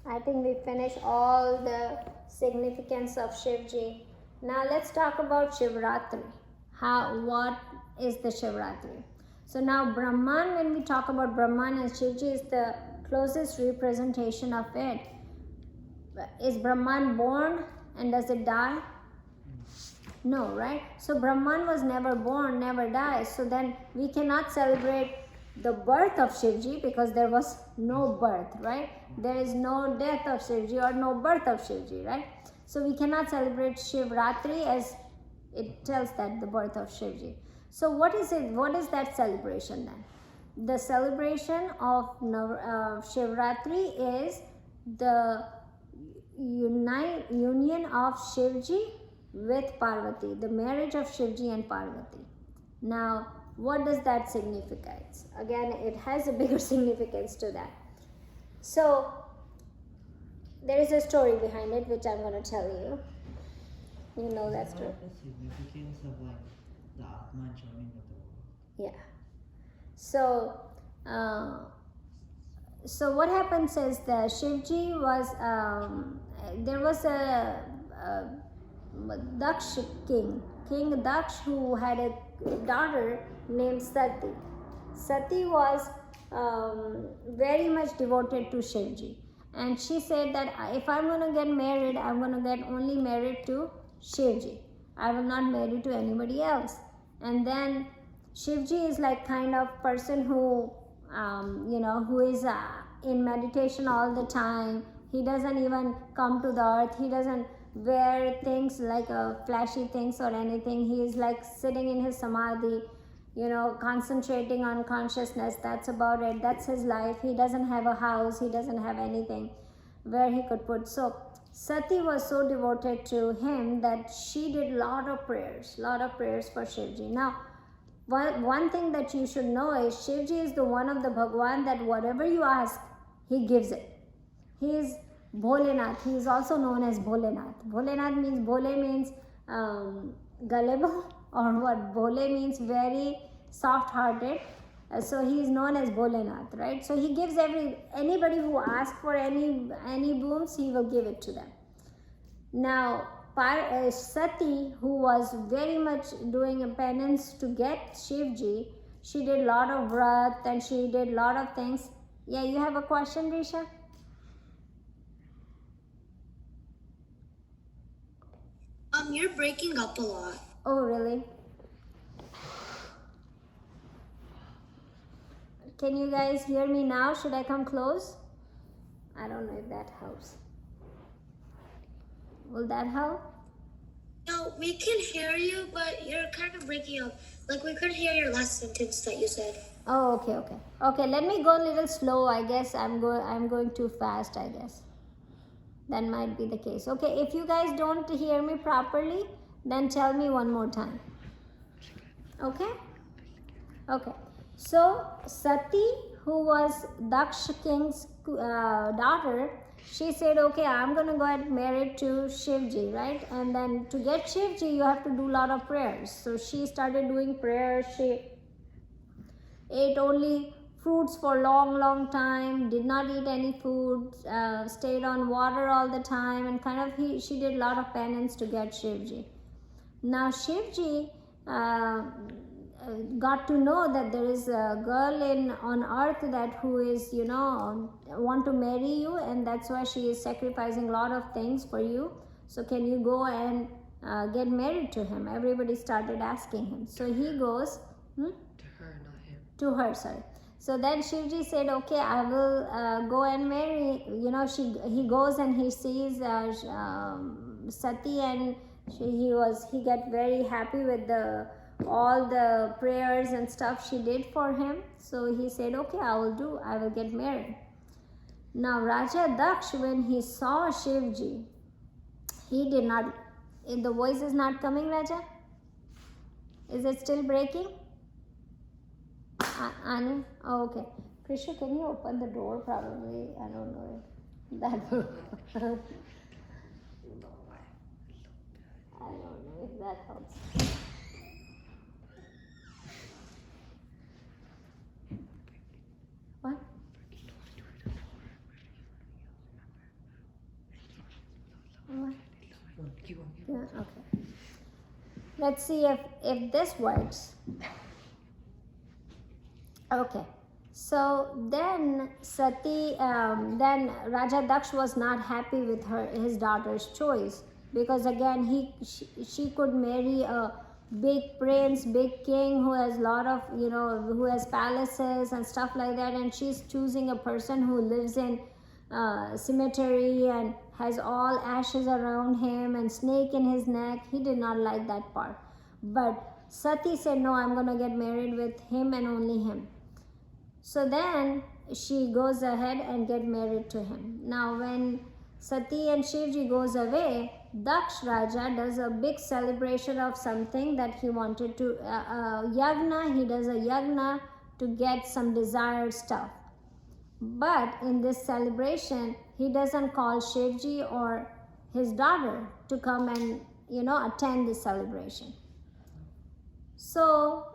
I think we finished all the significance of Shivji. Now let's talk about Shivaratri. What is the Shivaratri? So now Brahman, when we talk about Brahman and Shivji, is the closest representation of it. Is Brahman born and does it die? No, right? So Brahman was never born, never died. So then we cannot celebrate the birth of Shivji because there was no birth, right? There is no death of Shivji or no birth of Shivji, right? So we cannot celebrate Shivaratri as it tells that the birth of Shivji. So what is it? What is that celebration then? The celebration of Shivaratri is the union of Shivji with Parvati, the marriage of Shivji and Parvati. Now, what does that signifies? Again, it has a bigger significance to that. So, there is a story behind it which I'm going to tell you. You know that story. The significance of like the Atman joining with the world. Yeah. So what happens is that Shivji was, there was a Daksh king, King Daksh, who had a daughter named Sati. Sati was very much devoted to Shivji. And she said that if I'm going to get married, I'm going to get only married to Shivji. I will not marry to anybody else. And then Shivji is like kind of person who, who is in meditation all the time. He doesn't even come to the earth. He doesn't wear things like flashy things or anything. He is like sitting in his samadhi, concentrating on consciousness. That's about it. That's his life. He doesn't have a house. He doesn't have anything where he could put. So Sati was so devoted to him that she did lot of prayers for Shivji. Now, one thing that you should know is Shivji is the one of the Bhagwan that whatever you ask, he gives it. He is Bholenath. He is also known as Bholenath. Bholenath means, Bhole means gullible, or what? Bhole means very soft-hearted. So he is known as Bholenath, right? So he gives anybody who asks for any boons, he will give it to them. Now, Sati, who was very much doing a penance to get Shivji, she did a lot of vrat and she did a lot of things. Yeah, you have a question, Risha? You're breaking up a lot. Oh, really? Can you guys hear me now? Should I come close? I don't know if that helps. Will that help? No, we can hear you, but you're kind of breaking up. Like, we couldn't hear your last sentence that you said. Oh, okay. Okay, let me go a little slow. I guess I'm going too fast, I guess. That might be the case. Okay, if you guys don't hear me properly, then tell me one more time. Okay? Okay. So, Sati, who was Daksh king's daughter, she said, okay, I'm going to get married to Shivji, right? And then to get Shivji, you have to do a lot of prayers. So she started doing prayers. She ate only fruits for long time, did not eat any food, stayed on water all the time, and she did a lot of penance to get Shivji. Now Shivji got to know that there is a girl on earth that who is want to marry you, and that's why she is sacrificing a lot of things for you. So can you go and get married to him? Everybody started asking him. So he goes To her, not him. to her, sorry. So then Shivji said, okay, I will go and marry. He goes and he sees Sati, and he got very happy with all the prayers and stuff she did for him. So he said, okay, I will get married. Now Raja Daksh, when he saw Shivji, he did not, the voice is not coming, Raja? Is it still breaking? Anu? Oh, okay. Krisha, can you open the door? Probably, I don't know if that will. I don't know if that helps. You won't. Yeah, okay. Let's see if this works. Okay. So then Sati, then Raja Daksh was not happy with his daughter's choice, because again she could marry a big prince, big king who has lot of, who has palaces and stuff like that, and she's choosing a person who lives in cemetery and has all ashes around him and snake in his neck. He did not like that part, but Sati said, no, I'm gonna get married with him and only him. So then she goes ahead and get married to him. Now when Sati and Shivji goes away, Daksh Raja does a big celebration of something that he wanted to, yagna, he does a yagna to get some desired stuff. But in this celebration, he doesn't call Shivji or his daughter to come and, attend this celebration. So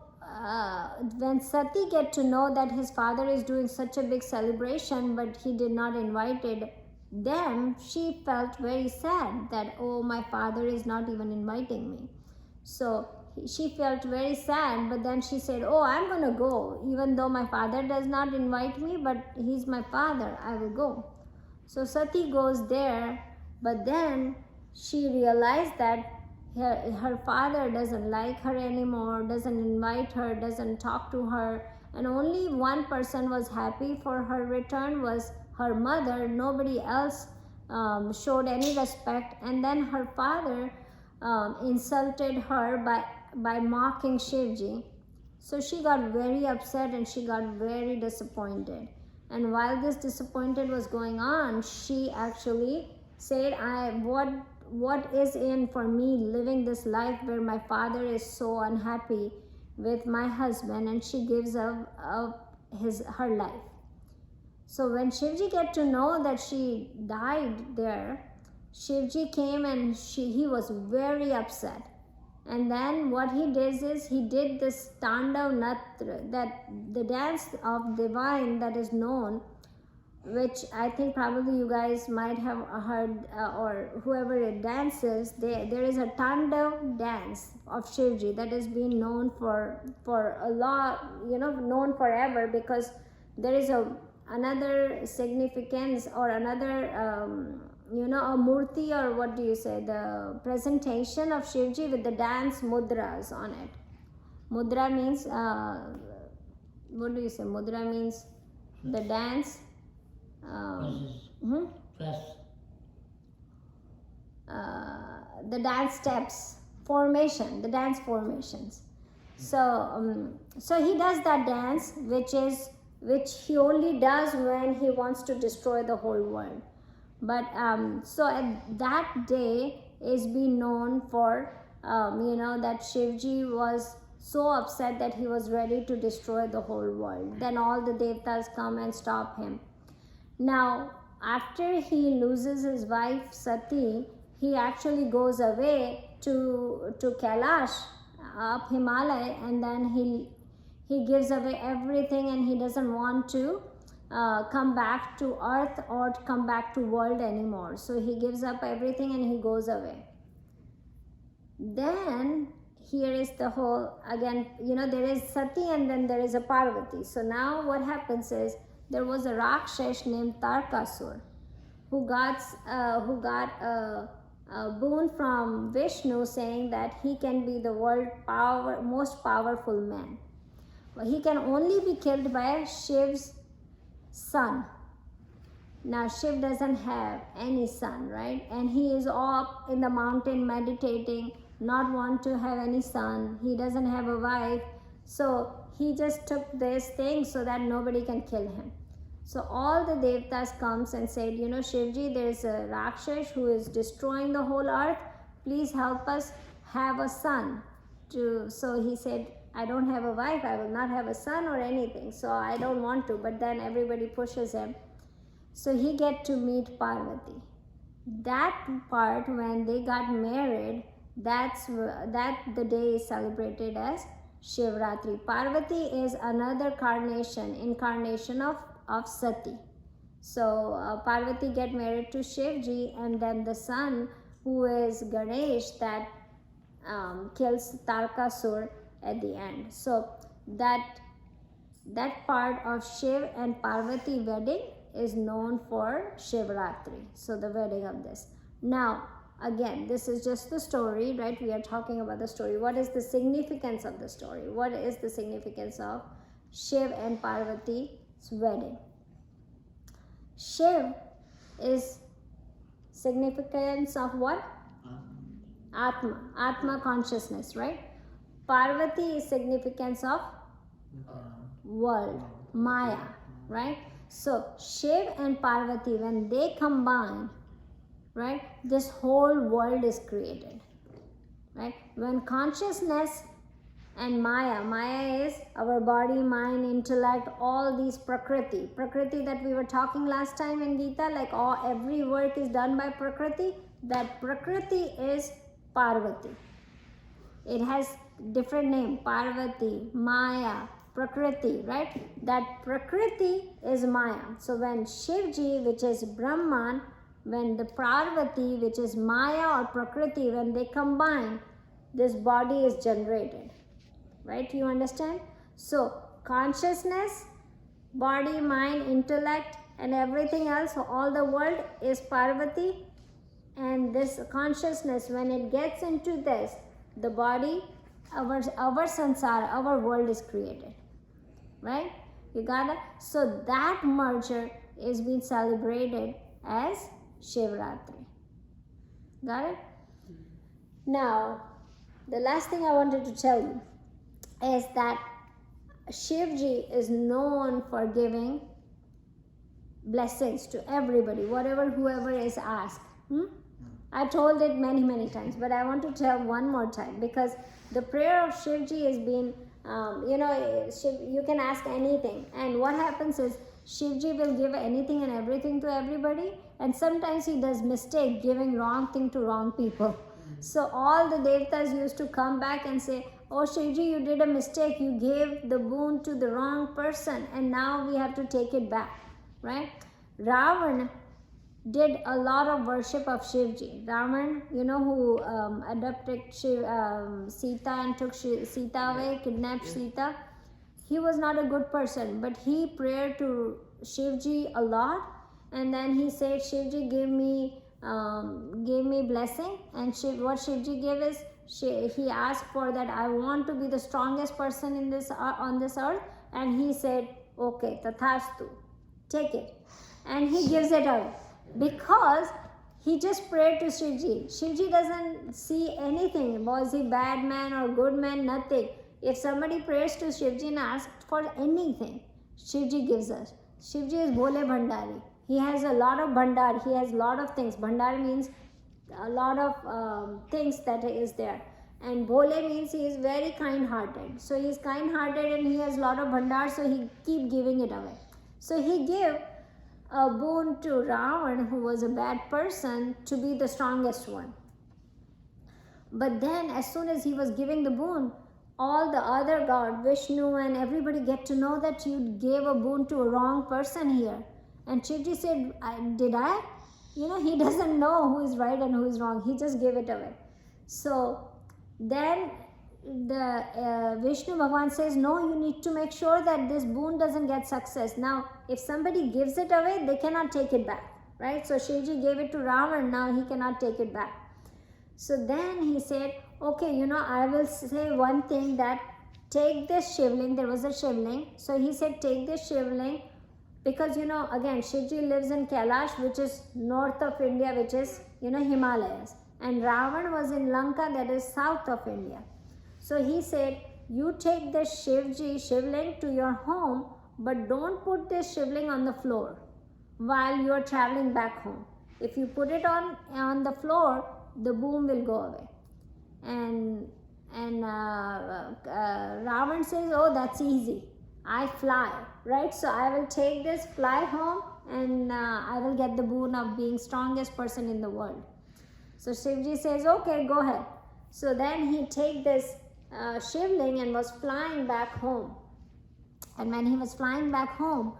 when Sati get to know that his father is doing such a big celebration but he did not invited them, she felt very sad that, oh, my father is not even inviting me. So she felt very sad, but then she said, oh, I'm gonna go, even though my father does not invite me, but he's my father, I will go. So Sati goes there, but then she realized that her father doesn't like her anymore, doesn't invite her, doesn't talk to her, and only one person was happy for her return was her mother. Nobody else showed any respect, and then her father insulted her by mocking Shivji. So she got very upset and she got very disappointed. And while this disappointment was going on, she actually said, what is in for me living this life where my father is so unhappy with my husband, and she gives up her life. So when Shivji get to know that she died there, Shivji came and he was very upset. And then what he did is he did this Tandav Natra, that the dance of divine that is known, which I think probably you guys might have heard, or whoever it dances, there is a Tandav dance of Shivji that has been known for a lot, known forever, because there is another significance or another, a murti, or what do you say, the presentation of Shivji with the dance mudras on it. Mudra means, what do you say, mudra means the dance. The dance steps, formation, the dance formations. So he does that dance, which he only does when he wants to destroy the whole world. But so at that day is being known for that Shivji was so upset that he was ready to destroy the whole world. Then all the devtas come and stop him. Now, after he loses his wife Sati, he actually goes away to Kailash, up Himalaya, and then he gives away everything, and he doesn't want to come back to earth or to come back to world anymore. So he gives up everything and he goes away. Then here is the whole, again, there is Sati and then there is a Parvati. So now what happens is, there was a Rakshash named Tarkasur who got a boon from Vishnu, saying that he can be the world's most powerful man. But he can only be killed by Shiv's son. Now Shiv doesn't have any son, right? And he is up in the mountain meditating, not want to have any son. He doesn't have a wife. So he just took this thing so that nobody can kill him. So all the devtas comes and said, Shivji, there is a Rakshash who is destroying the whole earth. Please help us have a son. So he said, I don't have a wife. I will not have a son or anything. So I don't want to. But then everybody pushes him. So he get to meet Parvati. That part, when they got married, that the day is celebrated as Shivaratri. Parvati is another incarnation of Sati. So Parvati get married to Shivji, and then the son who is Ganesh, that kills Tarkasur at the end. So that part of Shiv and Parvati wedding is known for Shivaratri. So the wedding of this. Now, again, this is just the story, right? We are talking about the story. What is the significance of the story? What is the significance of Shiv and Parvati's wedding? Shiv is significance of what? Atma consciousness, right? Parvati is significance of world, Maya, right? So Shiv and Parvati, when they combine, right, this whole world is created, right? When consciousness and Maya is our body, mind, intellect, all these Prakriti that we were talking last time in Gita, like every work is done by Prakriti. That Prakriti is Parvati. It has different name, Parvati, Maya, Prakriti, right? That Prakriti is Maya. So when Shivji, which is Brahman, when the Parvati, which is Maya or Prakriti, when they combine, this body is generated, right? You understand? So consciousness, body, mind, intellect, and everything else, so all the world is Parvati. And this consciousness, when it gets into this, the body, our sansara, our world is created, right? You got it? So that merger is being celebrated as Shivaratri. Got it? Now, the last thing I wanted to tell you is that Shivji is known for giving blessings to everybody, whoever is asked. I told it many times, but I want to tell one more time, because the prayer of Shivji has been, you can ask anything, and what happens is Shivji will give anything and everything to everybody, and sometimes he does mistake giving wrong thing to wrong people. So all the devatas used to come back and say, oh Shivji, you did a mistake, you gave the boon to the wrong person, and now we have to take it back, right? Ravan did a lot of worship of Shivji. Ravan, who adopted Sita and took Sita away, kidnapped Sita. He was not a good person, but he prayed to Shivji a lot, and then he said, Shivji, give me blessing. And what Shivji gave is, he asked for that, I want to be the strongest person in this on this earth, and he said, okay, tathastu, take it, and he gives it away. Because he just prayed to Shivji. Shivji doesn't see anything. Was he bad man or good man? Nothing. If somebody prays to Shivji and asks for anything, Shivji gives us. Shivji is Bhole Bhandari. He has a lot of bhandar. He has a lot of things. Bhandar means a lot of things that is there. And Bhole means he is very kind-hearted. So he is kind-hearted and he has a lot of bhandar, so he keep giving it away. So he gave a boon to Ravan, who was a bad person, to be the strongest one. But then as soon as he was giving the boon, all the other god, Vishnu and everybody get to know that you gave a boon to a wrong person here. And Shivji said, did I? He doesn't know who is right and who is wrong. He just gave it away. So then the Vishnu Bhagavan says, no, you need to make sure that this boon doesn't get success. Now, if somebody gives it away, they cannot take it back, right? So Shivji gave it to Ravan, now he cannot take it back. So then he said, okay, I will say one thing, that take this Shivling, there was a Shivling. So he said, take this Shivling, because, again, Shivji lives in Kailash, which is north of India, which is, Himalayas. And Ravan was in Lanka, that is south of India. So he said, you take this Shivling to your home, but don't put this Shivling on the floor while you are traveling back home. If you put it on the floor, the boom will go away. And Ravan says, oh, that's easy. I fly, right? So I will take this, fly home, and I will get the boon of being strongest person in the world. So Shivji says, okay, go ahead. So then he take this Shivling and was flying back home. And when he was flying back home,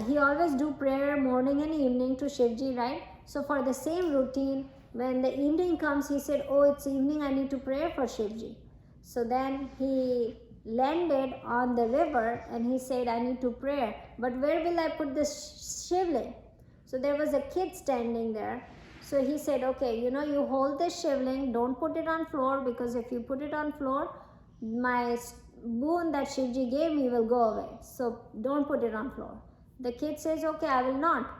he always do prayer morning and evening to Shivji, right? So for the same routine, when the evening comes, he said, oh, it's evening, I need to pray for Shivji. So then he landed on the river and he said, I need to pray, but where will I put this shivling? So there was a kid standing there. So he said, okay, you hold this shivling, don't put it on floor, because if you put it on floor, my boon that Shivji gave me will go away. So don't put it on floor. The kid says, okay, I will not.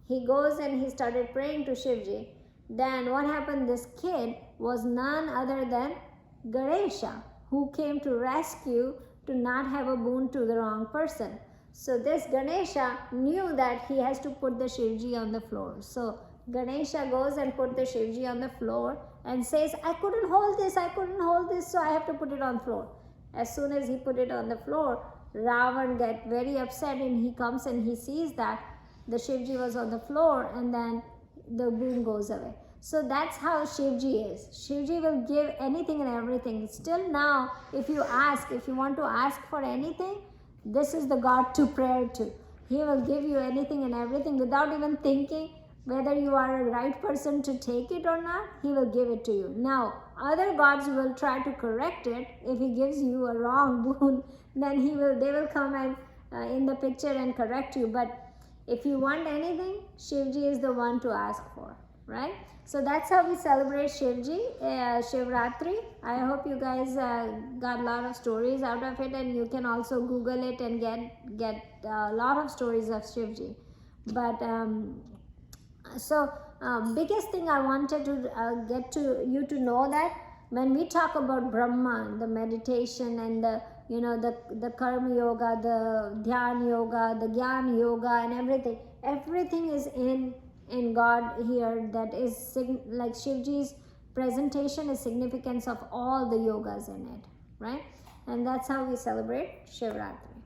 He goes and he started praying to Shivji. Then what happened? This kid was none other than Ganesha, who came to rescue to not have a boon to the wrong person. So this Ganesha knew that he has to put the Shivji on the floor. So Ganesha goes and put the Shivji on the floor and says, I couldn't hold this, so I have to put it on floor. As soon as he put it on the floor, Ravan get very upset and he comes and he sees that the Shivji was on the floor, and then the boon goes away. So that's how Shivji is. Shivji will give anything and everything. Still now, if you want to ask for anything, this is the God to pray to. He will give you anything and everything without even thinking whether you are a right person to take it or not. He will give it to you. Now, other gods will try to correct it. If he gives you a wrong boon, then they will come and in the picture and correct you. But if you want anything, Shivji is the one to ask for, right? So that's how we celebrate Shivji, Shivaratri. I hope you guys got a lot of stories out of it, and you can also Google it and get a lot of stories of Shivji. But biggest thing I wanted to get to you to know that when we talk about Brahma, the meditation and the karma yoga, the dhyan yoga, the gyan yoga, and everything is in God here. That is like Shivji's presentation is significance of all the yogas in it, right? And that's how we celebrate Shivaratri.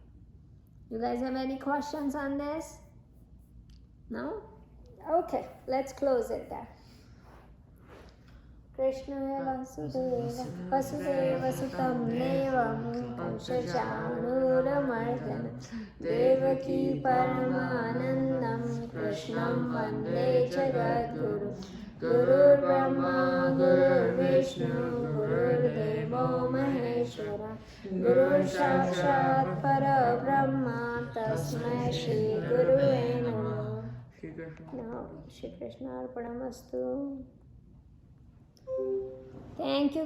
You guys have any questions on this? No? Okay, let's close it there. Krishna Vasudeva Sutam Devam Panchajanuramarsana Devaki Paramanandam Krishnam Vande Jagadguru Guru Brahma Guru Vishnu Guru Devo Maheshwara Guru Sakshat Para Brahma Tasmai Shri Guru Namo. Now, Shri Krishna Arpanamastu. Thank you.